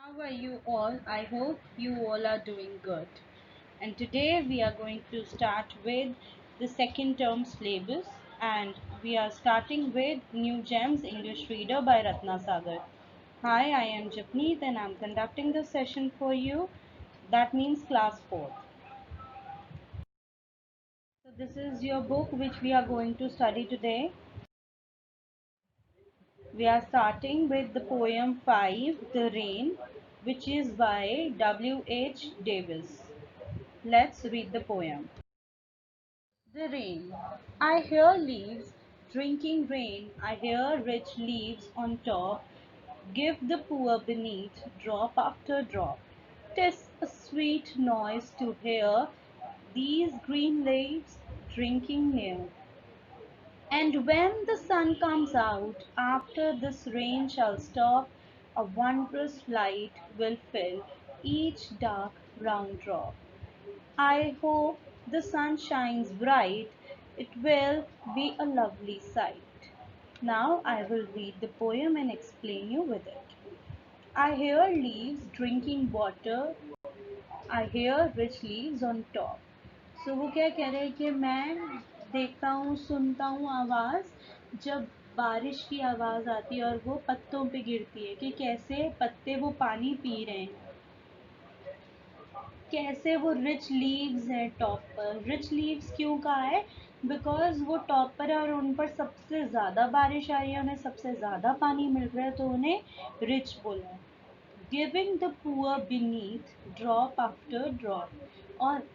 How are you all? I hope you all are doing good. And today we are going to start with the second term syllabus, and we are starting with New Gems English Reader by Ratna Sagar. Hi, I am Japneet and I'm conducting this session for you. That means class 4. So this is your book which we are going to study today. We are starting with the poem 5, The Rain, which is by W.H. Davis. Let's read the poem. The rain. I hear leaves drinking rain. I hear rich leaves on top. Give the poor beneath drop after drop. 'Tis a sweet noise to hear these green leaves drinking near. And when the sun comes out, after this rain shall stop, a wondrous light will fill each dark brown drop. I hope the sun shines bright. It will be a lovely sight. Now I will read the poem and explain you with it. I hear leaves drinking water. I hear rich leaves on top. So वो क्या कह रहे हैं कि मैं देखता हूँ सुनता हूँ आवाज़ जब बारिश की आवाज़ आती है और वो पत्तों पे गिरती है कि कैसे पत्ते वो पानी पी रहे हैं, कैसे वो रिच लीव्स हैं टॉप पर। रिच लीव्स क्यों कहा है? बिकॉज वो टॉप पर है और उन पर सबसे ज़्यादा बारिश आ रही है, उन्हें सबसे ज़्यादा पानी मिल रहा है, तो उन्हें रिच बोला है। Giving the poor beneath drop after drop. और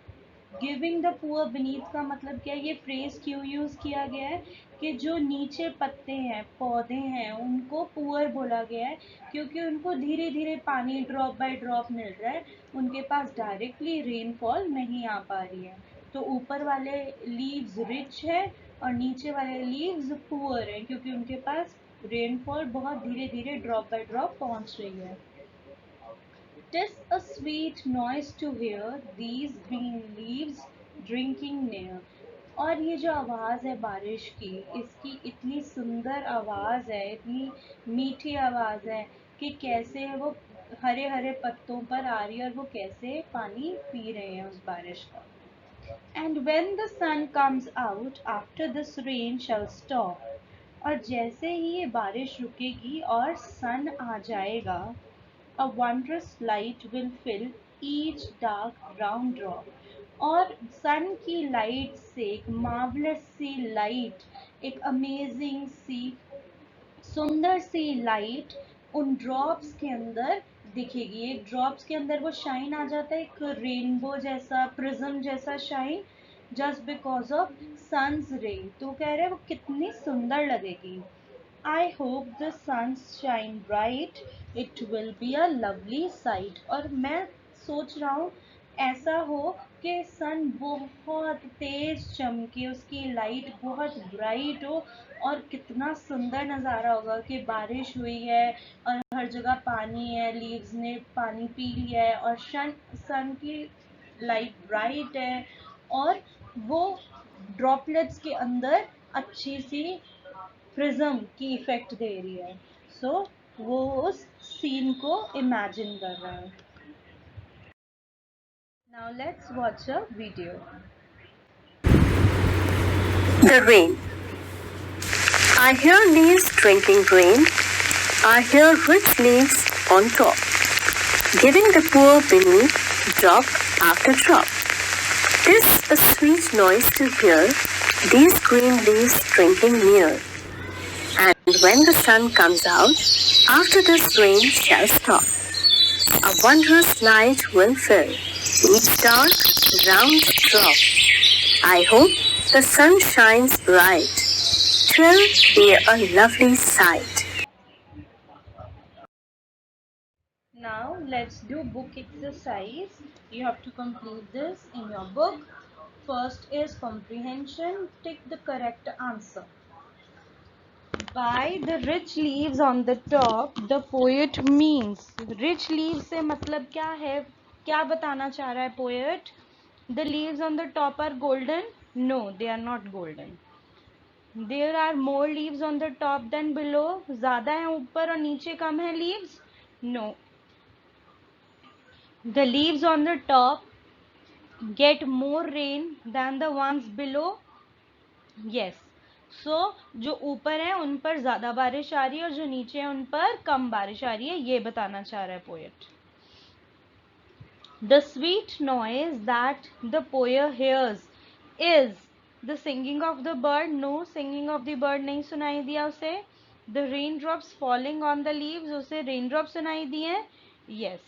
गिविंग द पुअर बीनीथ का मतलब क्या है? ये फ्रेज क्यों यूज़ किया गया है कि जो नीचे पत्ते हैं, पौधे हैं, उनको पुअर बोला गया है क्योंकि उनको धीरे धीरे पानी ड्रॉप बाय ड्रॉप मिल रहा है, उनके पास डायरेक्टली रेनफॉल नहीं आ पा रही है। तो ऊपर वाले लीव्स रिच है और नीचे वाले लीव्स पुअर हैं क्योंकि उनके पास रेनफॉल बहुत धीरे धीरे ड्रॉप बाय ड्रॉप पहुंच रही है। "'Tis a sweet noise to hear these green leaves drinking near." और ये जो आवाज़ है बारिश की, इसकी इतनी सुंदर आवाज़ है, इतनी मीठी आवाज़ है कि कैसे वो हरे हरे पत्तों पर आ रही है और वो कैसे पानी पी रहे हैं उस बारिश का। And when the sun comes out, after this rain shall stop. और जैसे ही ये बारिश रुकेगी और सन आ जाएगा, a wondrous light will fill each dark brown drop. और सन की लाइट से एक मार्वलस सी लाइट, एक अमेजिंग सी सुंदर सी लाइट उन ड्रॉप्स के अंदर दिखेगी। एक ड्रॉप्स के अंदर वो शाइन आ जाता है, एक रेनबो जैसा, प्रिज्म जैसा shine, just because of suns ray. तो कह रहे हैं वो कितनी सुंदर लगेगी। I hope the sun shine bright, it will be a lovely sight. और मैं सोच रहा हूँ ऐसा हो कि सन बहुत तेज चमके, उसकी लाइट बहुत ब्राइट हो और कितना सुंदर नज़ारा होगा कि बारिश हुई है और हर जगह पानी है, लीव्स ने पानी पी लिया है और सन की लाइट ब्राइट है और वो ड्रॉपलेट्स के अंदर अच्छी सी प्रिज्म की इफेक्ट दे रही है। सो वो उस सीन को इमेजिन कर रहा है। Now let's watch a video. The rain. I hear leaves drinking rain. I hear rich leaves on top, giving the poor beneath drop after drop. 'Tis a sweet noise to hear these green leaves drinking near. And when the sun comes out, after this rain shall stop, a wondrous light will fill each dark round drop. I hope the sun shines bright. 'Twill be a lovely sight. Now let's do book exercise. You have to complete this in your book. First is comprehension. Tick the correct answer. By the rich leaves on the top, the poet means. Rich leaves से मतलब क्या है? क्या बताना चाह रहा है poet? The leaves on the top are golden? No, they are not golden. There are more leaves on the top than below. ज़्यादा है ऊपर और नीचे कम है leaves? No. The leaves on the top get more rain than the ones below. Yes. So जो ऊपर है उन पर ज्यादा बारिश आ रही है और जो नीचे है उन पर कम बारिश आ रही है, ये बताना चाह रहा है poet. The sweet noise that the poet hears is the singing of the bird. No, singing of the bird नहीं सुनाई दिया उसे. The raindrops falling on the leaves, उसे raindrops सुनाई दिए. Yes.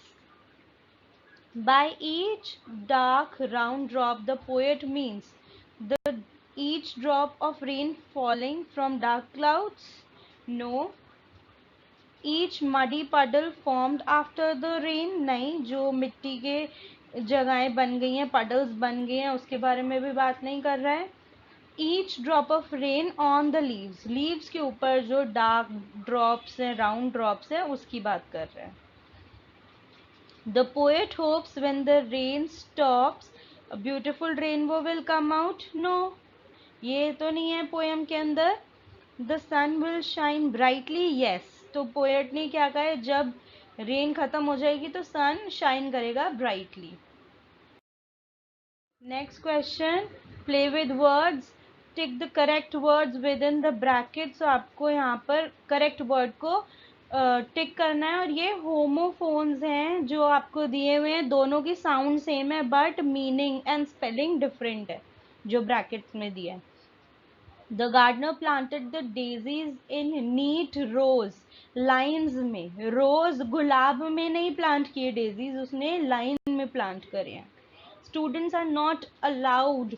By each dark round drop, the poet means the each drop of rain falling from dark clouds. No. Each muddy puddle formed after the rain. नहीं, जो मिट्टी के जगहें बन गई हैं, puddles बन गए हैं, उसके बारे में भी बात नहीं कर रहा है. Each drop of rain on the leaves, leaves के ऊपर जो dark drops हैं, round drops हैं, उसकी बात कर रहा है. The poet hopes when the rain stops, a beautiful rainbow will come out. No, ये तो नहीं है poem के अंदर. The sun will shine brightly. Yes. तो poet ने क्या कहा है, जब rain खत्म हो जाएगी तो sun shine करेगा brightly. Next question, play with words. Tick the correct words within the bracket. So आपको यहाँ पर correct word को टिक करना है. और ये होमोफोन्स हैं जो आपको दिए हुए हैं, दोनों की साउंड सेम है but meaning and spelling different है जो ब्रैकेट्स में दिया है. The gardener planted the daisies in neat rows. Lines में, रोज गुलाब में नहीं प्लांट किए डेजीज, उसने लाइन में प्लांट करे हैं. Students are not allowed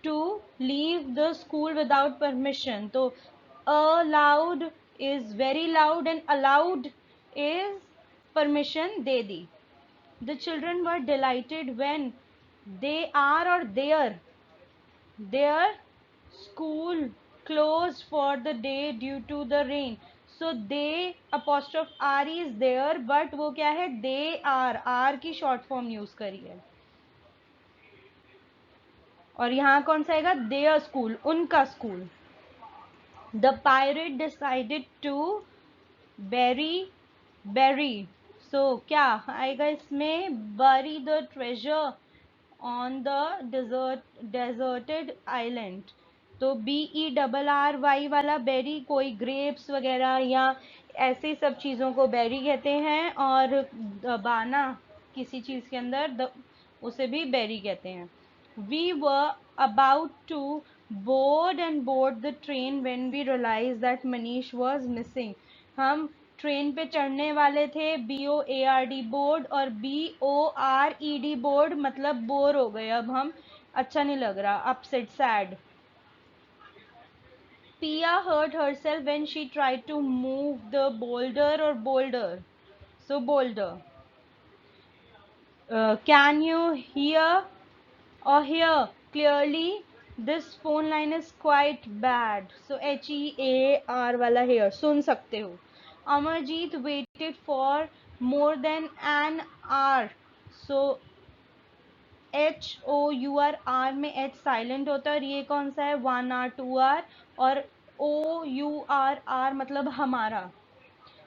to leave the school without permission. तो allowed is very loud and allowed is permission they the. The children were delighted when they are or their school closed for the day due to the rain. So they apostrophe r is there, but वो क्या है, they are की short form use करी है. और यहाँ कौन सा आएगा, their school, उनका school. The pirate decided to bury. So क्या आएगा इसमें, bury the treasure on the deserted island. तो BERRY वाला बेरी, कोई ग्रेप्स वगैरह या ऐसी सब चीज़ों को बेरी कहते हैं, और दबाना किसी चीज़ के अंदर उसे भी बेरी कहते हैं. We were about to board the train when we realized that Manish was missing. हम ट्रेन पे चढ़ने वाले थे, BOARD बोर्ड, और BORED बोर्ड, मतलब बोर हो गए. अब हम, अच्छा नहीं लग रहा, upset, sad. Pia hurt herself when she tried to move the boulder. So boulder. Can you hear clearly? This phone line is quite bad. So HEAR वाला hear, सुन सकते हो. Amarjeet waited for more than an hour. So HOUR में H silent होता है, और ये कौन सा है, 1 hour 2 hour, और OURR मतलब हमारा.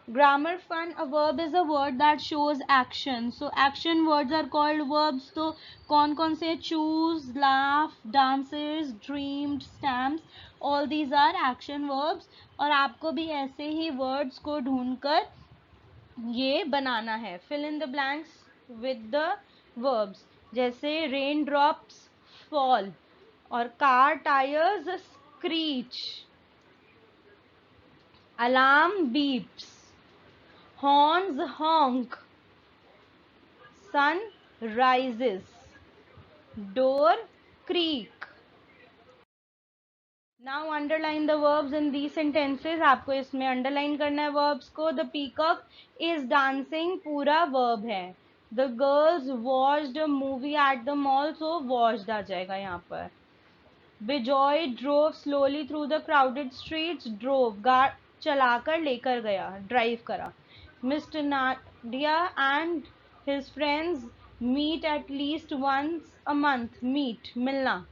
Grammar fun, a verb is a word that shows action. So action words are called verbs. तो कौन कौन से, choose, laugh, dances, dreamed, stamps, all these are action verbs. और आपको भी ऐसे ही words को ढूंढकर ये बनाना है. Fill in the blanks with the verbs. जैसे raindrops fall, और car tires screech, alarm beeps, horns honk, sun rises, door creak. Now underline the verbs in these sentences. आपको इसमें underline करना है verbs को. The peacock is dancing पूरा verb है. The girls watched a movie at the mall, so watched आ जाएगा यहाँ पर. Bijoy drove slowly through the crowded streets. Drove, चलाकर लेकर गया, drive करा. Mr. Nadia and his friends meet at least once a month. Meet, मिलना.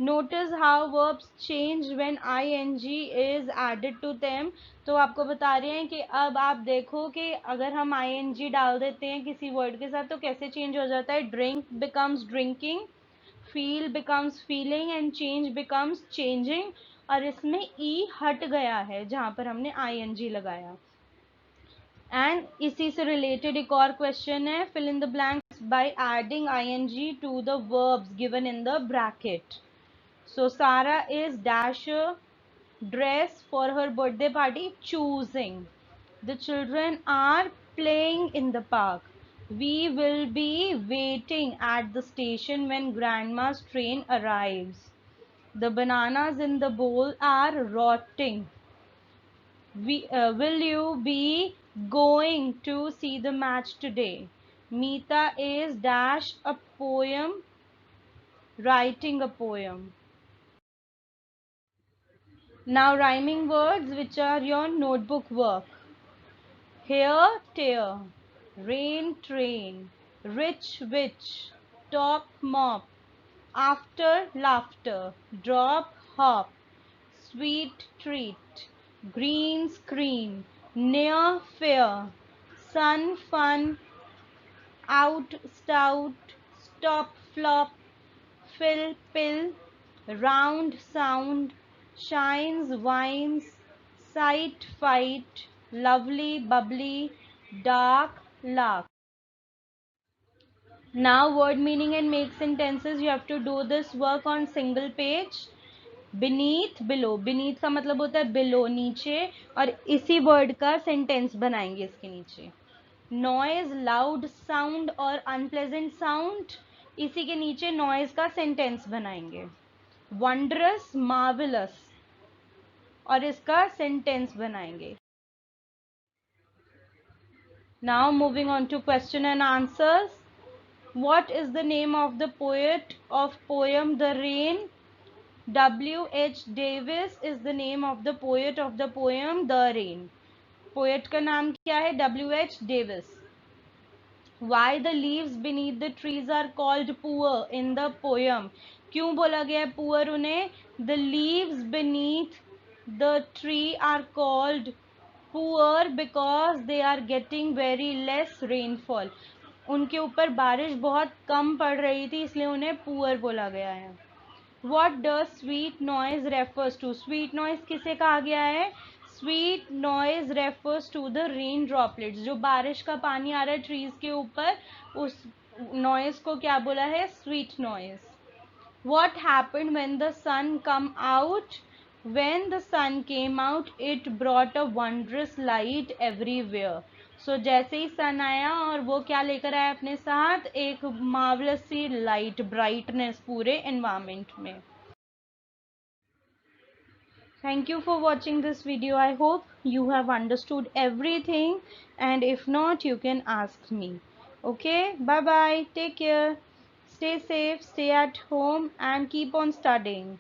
Notice how verbs change when ing is added to them. तो आपको बता रहे हैं कि अब आप देखो कि अगर हम ing डाल देते हैं किसी वर्ड के साथ तो कैसे चेंज हो जाता है। Drink becomes drinking, feel becomes feeling and change becomes changing. और इसमें ई हट गया है जहां पर हमने ing लगाया। एंड इसी से रिलेटेड एक और क्वेश्चन है, fill in the blanks by adding ing to the verbs given in the bracket. So Sarah is dash a dress for her birthday party choosing. The children are playing in the park. We will be waiting at the station when grandma's train arrives. The bananas in the bowl are rotting. Will you be going to see the match today? Meeta is dash a poem, writing a poem. Now rhyming words which are your notebook work. Hair, tear, rain, train, rich, witch, top, mop, after, laughter, drop, hop, sweet, treat, green, screen, near, fear, sun, fun, out, stout, stop, flop, fill, pill, round, sound, shines, wines, sight, fight, lovely, bubbly, dark, lark. Now word meaning and make sentences. You have to do this work on single page. Beneath, below. Beneath का मतलब होता है below, नीचे, और इसी word का sentence बनाएंगे इसके नीचे. Noise, loud sound और unpleasant sound, इसी के नीचे noise का sentence बनाएंगे. Wondrous, marvelous, और इसका sentence बनाएंगे. Now moving on to question and answers. What is the name of the poet of poem The Rain? W.H. Davis is the name of the poet of the poem The Rain. Poet का नाम क्या है? W.H. Davis. Why the leaves beneath the trees are called poor in the poem? क्यों बोला गया है poor उन्हें? The leaves beneath the tree are called poor because they are getting very less rainfall. उनके ऊपर बारिश बहुत कम पड़ रही थी इसलिए उन्हें पुअर बोला गया है. What does sweet noise refers to? Sweet noise किसे कहा गया है? Sweet noise refers to the rain droplets. जो बारिश का पानी आ रहा है ट्रीज के ऊपर, उस नॉइज को क्या बोला है? Sweet noise. What happened when the sun come out? When the sun came out, it brought a wondrous light everywhere. So जैसे ही सन आया और वो क्या लेकर आया अपने साथ? एक मार्वलस सी लाइट, ब्राइटनेस पूरे एनवायरमेंट में. Thank you for watching this video. I hope you have understood everything, and if not, you can ask me. Okay, bye bye, take care, stay safe, stay at home, and keep on studying.